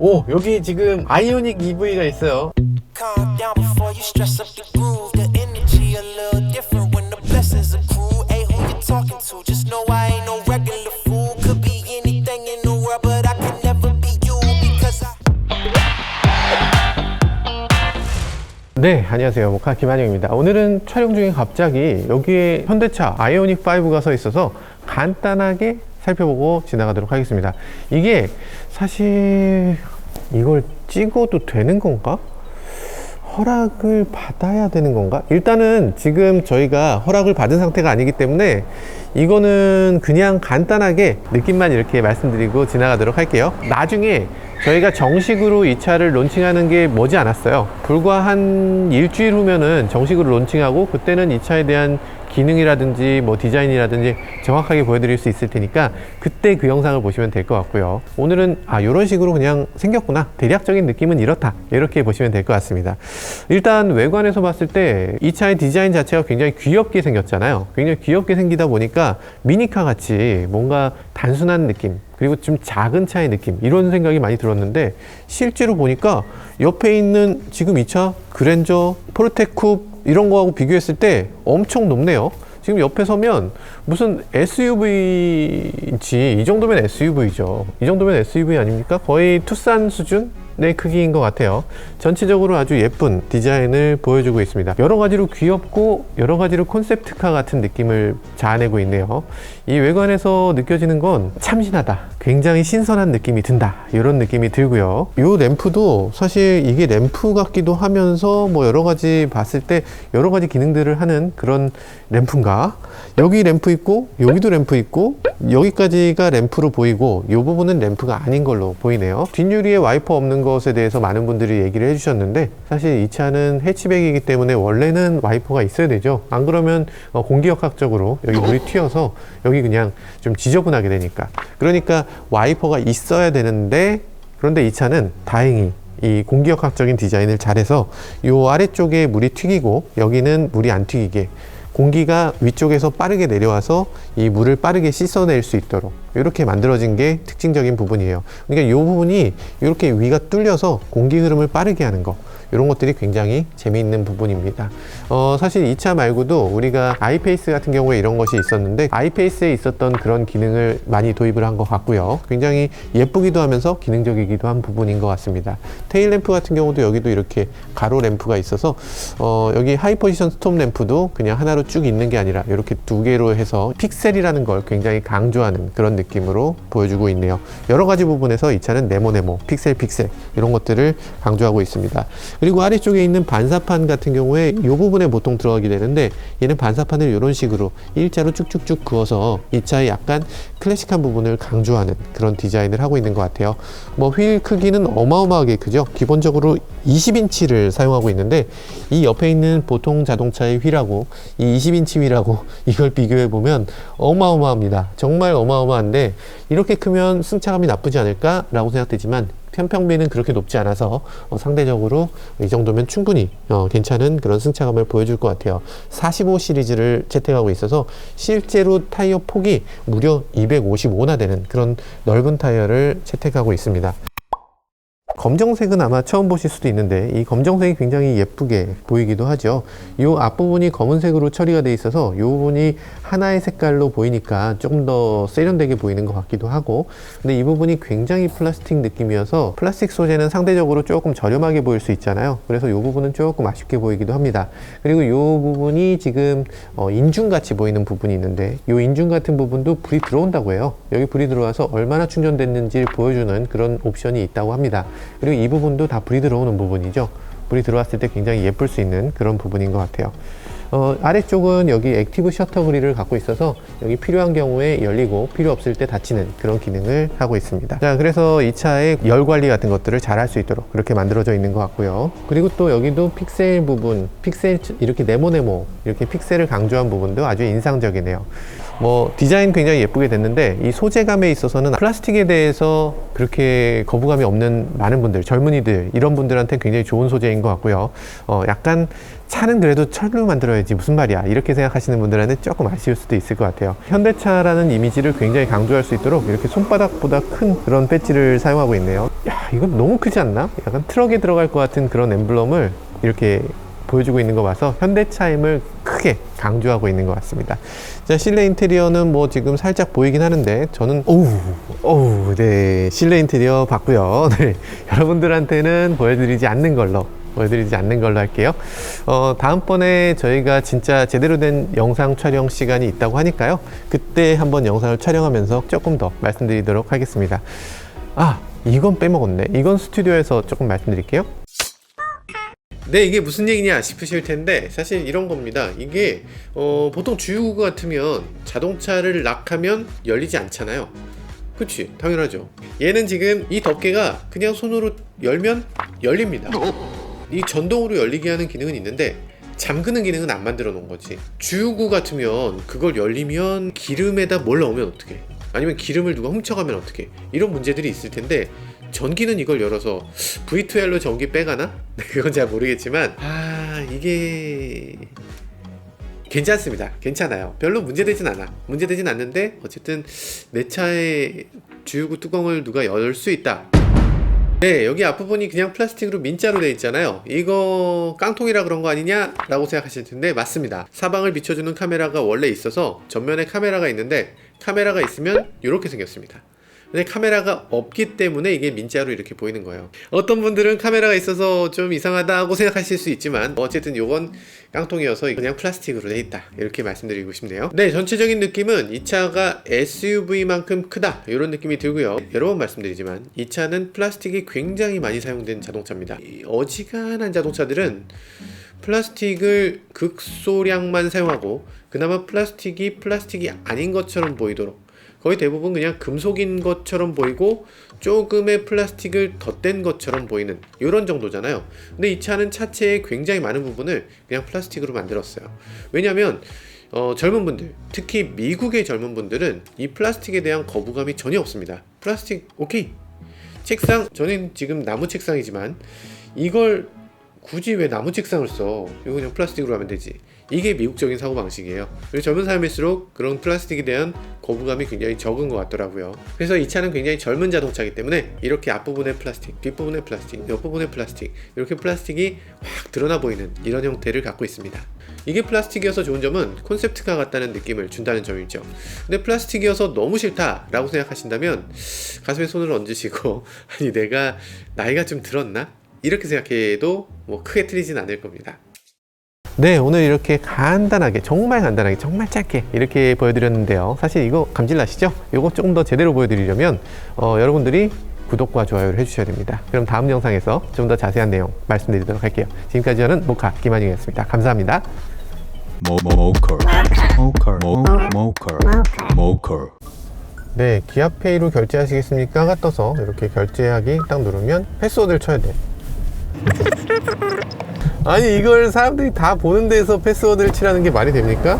오, 여기 지금 아이오닉 EV가 있어요. Calm down before you stress up the groove. The energy a little different when the blessings accrue. Hey, who you talking to? Just know I ain't no regular fool. Could be anything in the world, but I can never be you because I. 네, 안녕하세요. 모카 김한영입니다. 오늘은 촬영 중에 갑자기 여기에 현대차 아이오닉 5가 서 있어서 간단하게 살펴보고 지나가도록 하겠습니다. 이게 사실 이걸 찍어도 되는 건가? 허락을 받아야 되는 건가? 일단은 지금 저희가 허락을 받은 상태가 아니기 때문에 이거는 그냥 간단하게 느낌만 이렇게 말씀드리고 지나가도록 할게요. 나중에 저희가 정식으로 이 차를 론칭하는 게 머지 않았어요. 불과 한 일주일 후면은 정식으로 론칭하고 그때는 이 차에 대한 기능이라든지 뭐 디자인이라든지 정확하게 보여드릴 수 있을 테니까 그때 그 영상을 보시면 될 것 같고요. 오늘은 이런 식으로 그냥 생겼구나, 대략적인 느낌은 이렇다, 이렇게 보시면 될 것 같습니다. 일단 외관에서 봤을 때 이 차의 디자인 자체가 굉장히 귀엽게 생겼잖아요. 굉장히 귀엽게 생기다 보니까 미니카 같이 뭔가 단순한 느낌, 그리고 좀 작은 차의 느낌, 이런 생각이 많이 들었는데 실제로 보니까 옆에 있는 지금 이 차 그랜저, 포르테쿱 이런 거하고 비교했을 때 엄청 높네요. 지금 옆에 서면 무슨 SUV지, 이 정도면 SUV죠. 이 정도면 SUV 아닙니까? 거의 투싼 수준의 크기인 것 같아요. 전체적으로 아주 예쁜 디자인을 보여주고 있습니다. 여러 가지로 귀엽고 여러 가지로 콘셉트카 같은 느낌을 자아내고 있네요. 이 외관에서 느껴지는 건 참신하다, 굉장히 신선한 느낌이 든다, 이런 느낌이 들고요. 이 램프도 사실 이게 램프 같기도 하면서 뭐 여러 가지 봤을 때 여러 가지 기능들을 하는 그런 램프인가? 여기 램프 있고 여기도 램프 있고 여기까지가 램프로 보이고 이 부분은 램프가 아닌 걸로 보이네요. 뒷유리에 와이퍼 없는 것에 대해서 많은 분들이 얘기를 해주셨는데 사실 이 차는 해치백이기 때문에 원래는 와이퍼가 있어야 되죠. 안 그러면 공기역학적으로 여기 물이 튀어서 여기 그냥 좀 지저분하게 되니까. 그러니까 와이퍼가 있어야 되는데, 그런데 이 차는 다행히 이 공기역학적인 디자인을 잘해서 이 아래쪽에 물이 튀기고 여기는 물이 안 튀기게, 공기가 위쪽에서 빠르게 내려와서 이 물을 빠르게 씻어낼 수 있도록 이렇게 만들어진 게 특징적인 부분이에요. 그러니까 이 부분이 이렇게 위가 뚫려서 공기 흐름을 빠르게 하는 거, 이런 것들이 굉장히 재미있는 부분입니다. 사실 이 차 말고도 우리가 아이페이스 같은 경우에 이런 것이 있었는데 아이페이스에 있었던 그런 기능을 많이 도입을 한 것 같고요. 굉장히 예쁘기도 하면서 기능적이기도 한 부분인 것 같습니다. 테일 램프 같은 경우도 여기도 이렇게 가로 램프가 있어서 여기 하이 포지션 스톱 램프도 그냥 하나로 쭉 있는 게 아니라 이렇게 두 개로 해서 픽셀이라는 걸 굉장히 강조하는 그런 느낌으로 보여주고 있네요. 여러 가지 부분에서 이 차는 네모네모, 픽셀 이런 것들을 강조하고 있습니다. 그리고 아래쪽에 있는 반사판 같은 경우에 이 부분에 보통 들어가게 되는데 얘는 반사판을 이런 식으로 일자로 쭉쭉쭉 그어서 이 차의 약간 클래식한 부분을 강조하는 그런 디자인을 하고 있는 것 같아요. 뭐 휠 크기는 어마어마하게 크죠. 기본적으로 20인치를 사용하고 있는데 이 옆에 있는 보통 자동차의 휠하고 이 20인치 휠하고 이걸 비교해 보면 어마어마합니다. 정말 어마어마한데 이렇게 크면 승차감이 나쁘지 않을까 라고 생각되지만 편평비는 그렇게 높지 않아서 상대적으로 이 정도면 충분히 괜찮은 그런 승차감을 보여줄 것 같아요. 45 시리즈를 채택하고 있어서 실제로 타이어 폭이 무려 255나 되는 그런 넓은 타이어를 채택하고 있습니다. 검정색은 아마 처음 보실 수도 있는데 이 검정색이 굉장히 예쁘게 보이기도 하죠. 이 앞부분이 검은색으로 처리가 되어 있어서 이 부분이 하나의 색깔로 보이니까 조금 더 세련되게 보이는 것 같기도 하고, 근데 이 부분이 굉장히 플라스틱 느낌이어서 플라스틱 소재는 상대적으로 조금 저렴하게 보일 수 있잖아요. 그래서 이 부분은 조금 아쉽게 보이기도 합니다. 그리고 이 부분이 지금 인중같이 보이는 부분이 있는데 이 인중 같은 부분도 불이 들어온다고 해요. 여기 불이 들어와서 얼마나 충전됐는지를 보여주는 그런 옵션이 있다고 합니다. 그리고 이 부분도 다 불이 들어오는 부분이죠. 불이 들어왔을 때 굉장히 예쁠 수 있는 그런 부분인 것 같아요. 아래쪽은 여기 액티브 셔터 그릴을 갖고 있어서 여기 필요한 경우에 열리고 필요 없을 때 닫히는 그런 기능을 하고 있습니다. 자, 그래서 이 차의 열 관리 같은 것들을 잘 할 수 있도록 그렇게 만들어져 있는 것 같고요. 그리고 또 여기도 픽셀 부분, 픽셀 이렇게 네모네모 이렇게 픽셀을 강조한 부분도 아주 인상적이네요. 뭐 디자인 굉장히 예쁘게 됐는데 이 소재감에 있어서는 플라스틱에 대해서 그렇게 거부감이 없는 많은 분들, 젊은이들 이런 분들한테 굉장히 좋은 소재인 것 같고요. 약간 차는 그래도 철로 만들어야지 무슨 말이야 이렇게 생각하시는 분들한테 조금 아쉬울 수도 있을 것 같아요. 현대차라는 이미지를 굉장히 강조할 수 있도록 이렇게 손바닥보다 큰 그런 배지를 사용하고 있네요. 야, 이건 너무 크지 않나? 약간 트럭에 들어갈 것 같은 그런 엠블럼을 이렇게 보여주고 있는 거 봐서 현대차임을 크게 강조하고 있는 것 같습니다. 자, 실내 인테리어는 뭐 지금 살짝 보이긴 하는데 저는 네, 실내 인테리어 봤고요. 네, 여러분들한테는 보여드리지 않는 걸로 할게요. 다음번에 저희가 진짜 제대로 된 영상 촬영 시간이 있다고 하니까요. 그때 한번 영상을 촬영하면서 조금 더 말씀드리도록 하겠습니다. 이건 빼먹었네. 이건 스튜디오에서 조금 말씀드릴게요. 네, 이게 무슨 얘기냐 싶으실 텐데 사실 이런 겁니다. 이게 보통 주유구 같으면 자동차를 락하면 열리지 않잖아요. 그치? 당연하죠. 얘는 지금 이 덮개가 그냥 손으로 열면 열립니다. 이 전동으로 열리게 하는 기능은 있는데 잠그는 기능은 안 만들어 놓은 거지. 주유구 같으면 그걸 열리면 기름에다 뭘 넣으면 어떡해? 아니면 기름을 누가 훔쳐가면 어떡해? 이런 문제들이 있을 텐데 전기는 이걸 열어서 V2L로 전기 빼가나? 그건 잘 모르겠지만 이게 괜찮습니다. 괜찮아요. 별로 문제되진 않는데 어쨌든 내 차의 주유구 뚜껑을 누가 열 수 있다. 네, 여기 앞부분이 그냥 플라스틱으로 민자로 되어 있잖아요. 이거 깡통이라 그런 거 아니냐? 라고 생각하실 텐데 맞습니다. 사방을 비춰주는 카메라가 원래 있어서 전면에 카메라가 있는데 카메라가 있으면 이렇게 생겼습니다. 근데 카메라가 없기 때문에 이게 민자로 이렇게 보이는 거예요. 어떤 분들은 카메라가 있어서 좀 이상하다고 생각하실 수 있지만 어쨌든 요건 깡통이어서 그냥 플라스틱으로 돼 있다 이렇게 말씀드리고 싶네요. 네, 전체적인 느낌은 이 차가 SUV만큼 크다 이런 느낌이 들고요. 여러 번 말씀드리지만 이 차는 플라스틱이 굉장히 많이 사용된 자동차입니다. 어지간한 자동차들은 플라스틱을 극소량만 사용하고 그나마 플라스틱이 아닌 것처럼 보이도록 거의 대부분 그냥 금속인 것처럼 보이고 조금의 플라스틱을 덧댄 것처럼 보이는 이런 정도잖아요. 근데 이 차는 차체의 굉장히 많은 부분을 그냥 플라스틱으로 만들었어요. 왜냐하면 젊은 분들, 특히 미국의 젊은 분들은 이 플라스틱에 대한 거부감이 전혀 없습니다. 플라스틱 오케이. 책상, 저는 지금 나무 책상이지만 이걸 굳이 왜 나무 책상을 써? 이거 그냥 플라스틱으로 하면 되지. 이게 미국적인 사고방식이에요. 그리고 젊은 사람일수록 그런 플라스틱에 대한 거부감이 굉장히 적은 것 같더라고요. 그래서 이 차는 굉장히 젊은 자동차이기 때문에 이렇게 앞부분에 플라스틱, 뒷부분에 플라스틱, 옆부분에 플라스틱 이렇게 플라스틱이 확 드러나 보이는 이런 형태를 갖고 있습니다. 이게 플라스틱이어서 좋은 점은 콘셉트카 같다는 느낌을 준다는 점이죠. 근데 플라스틱이어서 너무 싫다 라고 생각하신다면 가슴에 손을 얹으시고 아니 내가 나이가 좀 들었나? 이렇게 생각해도 뭐 크게 틀리진 않을 겁니다. 네, 오늘 이렇게 간단하게 정말 짧게 이렇게 보여드렸는데요. 사실 이거 감질나시죠? 이거 조금 더 제대로 보여드리려면 여러분들이 구독과 좋아요를 해주셔야 됩니다. 그럼 다음 영상에서 좀 더 자세한 내용 말씀드리도록 할게요. 지금까지 저는 모카 김한중이었습니다. 감사합니다. 네, 기아페이로 결제하시겠습니까?가 떠서 이렇게 결제하기 딱 누르면 패스워드를 쳐야 돼. 아니 이걸 사람들이 다 보는 데서 패스워드를 치라는 게 말이 됩니까?